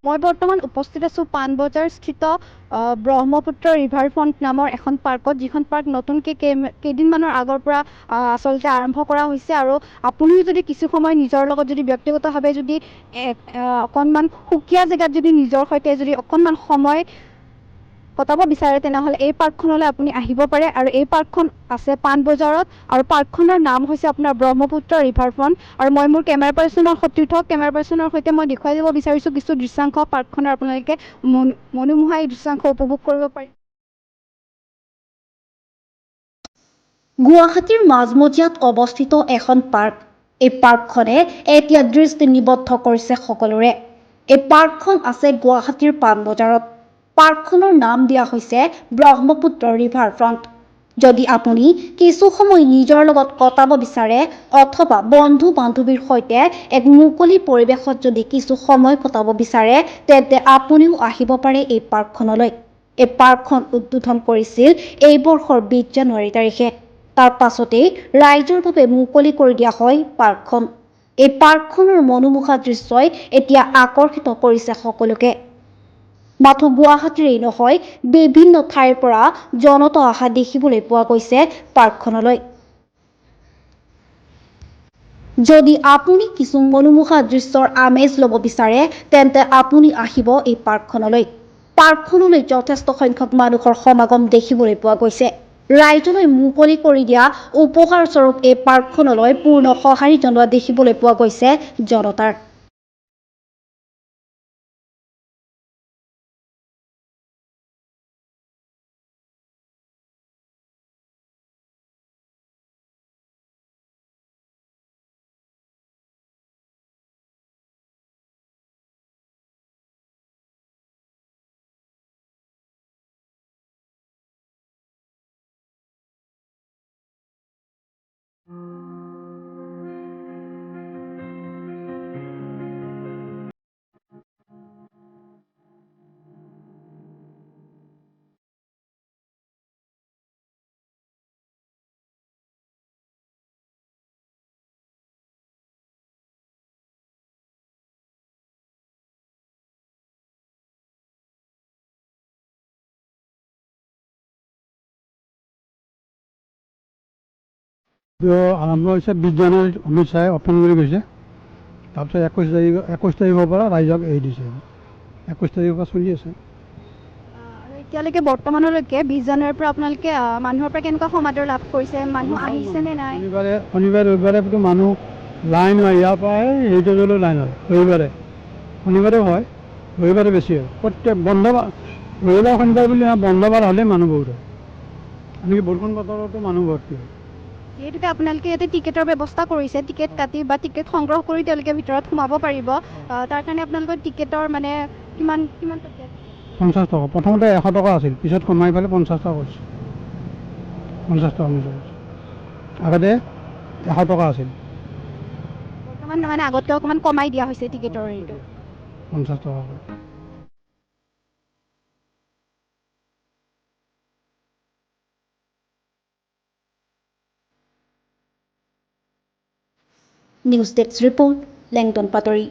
মই বৰ্তমান উপস্থিত আছোঁ পাণবজাৰ স্থিত ব্ৰহ্মপুত্ৰ ৰিভাৰ ফ্ৰণ্ট নামৰ এখন পাৰ্কত, যিখন পাৰ্ক নতুনকৈ কেইদিনমানৰ আগৰ পৰা আচলতে আৰম্ভ কৰা হৈছে। আৰু আপুনিও যদি কিছু সময় নিজৰ লগত যদি ব্যক্তিগতভাৱে যদি অকণমান সুকীয়া জেগাত যদি নিজৰ সৈতে যদি অকণমান সময় কটাব বিচাৰে, তেনেহ'লে এই পাৰ্কখনলৈ আপুনি আহিব পাৰে। আৰু এই পাৰ্কখন আছে পাণবজাৰত, আৰু পাৰ্কখনৰ নাম হৈছে আপোনাৰ ব্ৰহ্মপুত্ৰ ৰিভাৰ ফ্ৰণ্ট। আৰু মই মোৰ কেমেৰা পাৰ্চনৰ সৈতে মই দেখুৱাই দিব বিচাৰিছোঁ কিছু দৃশ্যাংশ পাৰ্কখনৰ। আপোনালোকে মনোমোহা এই দৃশ্যাংশ উপভোগ কৰিব পাৰে। গুৱাহাটীৰ মাজমজিয়াত অৱস্থিত এখন পাৰ্ক। এই পাৰ্কখনে এতিয়া দৃষ্টি নিবদ্ধ কৰিছে সকলোৰে। এই পাৰ্কখন আছে গুৱাহাটীৰ পাণবজাৰত। পাৰ্কখনৰ নাম দিয়া হৈছে ব্ৰহ্মপুত্ৰ ৰিভাৰ ফ্ৰণ্ট। যদি আপুনি কিছু সময় নিজৰ লগত কটাব বিচাৰে, অথবা বন্ধু-বান্ধৱীৰ সৈতে এক মুকলি পৰিৱেশত যদি কিছু সময় কটাব বিচাৰে, তেন্তে আপুনিও আহিব পাৰে এই পাৰ্কখনলৈ। এই পাৰ্কখন উদ্বোধন কৰিছিল এই বৰ্ষৰ 20 জানুৱাৰী তাৰিখে। তাৰ পাছতেই ৰাইজৰ বাবে মুকলি কৰি দিয়া হয় পাৰ্কখন। এই পাৰ্কখনৰ মনোমোহা দৃশ্যই এতিয়া আকৰ্ষিত কৰিছে সকলোকে। মাথো গুৱাহাটীৰেই নহয়, বিভিন্ন ঠাইৰ পৰা জনতা অহা দেখিবলৈ পোৱা গৈছে পাৰ্কখনলৈ। যদি আপুনি কিছু মনোমোহা দৃশ্যৰ আমেজ ল'ব বিচাৰে, তেন্তে আপুনি আহিব এই পাৰ্কখনলৈ। পাৰ্কখনলৈ যথেষ্ট সংখ্যক মানুহৰ সমাগম দেখিবলৈ পোৱা গৈছে। ৰাইজলৈ মুকলি কৰি দিয়া উপহাৰস্বৰূপ এই পাৰ্কখনলৈ পূৰ্ণ সঁহাৰি জনোৱা দেখিবলৈ পোৱা গৈছে জনতাৰ। আৰম্ভ হৈছে 20 জানুৱাৰীত অমিত শ্বাহে অপেন কৰি গৈছে। তাৰপিছত 21 তাৰিখৰ পৰা ৰাইজক এৰি দিছে। 21 তাৰিখৰ পৰা চলি আছে। আৰু এতিয়ালৈকে বৰ্তমানলৈকে 20 জানুৱাৰীৰ পৰা আপোনালোকে মানুহৰ পৰা কেনেকুৱা সমাদৰ লাভ কৰিছে? মানুহ আহিছে নে নাই? শনিবাৰে ৰবিবাৰেতো মানুহ লাইন হয়। ইয়াৰ পৰা হেৰিটেজলৈ লাইন হয় শনিবাৰেও হয়, ৰবিবাৰে বেছি হয়। প্ৰত্যেক ৰবিবাৰ শনিবাৰ বুলি বন্ধ বাৰ হ'লেই মানুহ বহুত হয়। আনকি বৰষুণ বতৰতো মানুহ ভৰ্তি হয়। যিহেতুকে আপোনালোকে ইয়াতে টিকেটৰ ব্যৱস্থা কৰিছে, টিকেট কাটি বা টিকেট সংগ্ৰহ কৰি তেওঁলোকে ভিতৰত সোমাব পাৰিব। তাৰ কাৰণে আপোনালোকৰ টিকেটৰ মানে কিমান টকীয়া? 50 টকা। প্ৰথমতে 100 টকা আছিল, পিছত কমাই পেলাই 50 টকা কৰিছে। 50 টকা নিজৰ আগতে 100 টকা আছিল। বৰ্তমান মানে আগতকৈ অকণমান কমাই দিয়া হৈছে টিকেটৰ ৰেটটো। 50 টকা কৰি। নিউজ ডেস্ক ৰিপৰ্ট, লেংটন পাটৰি।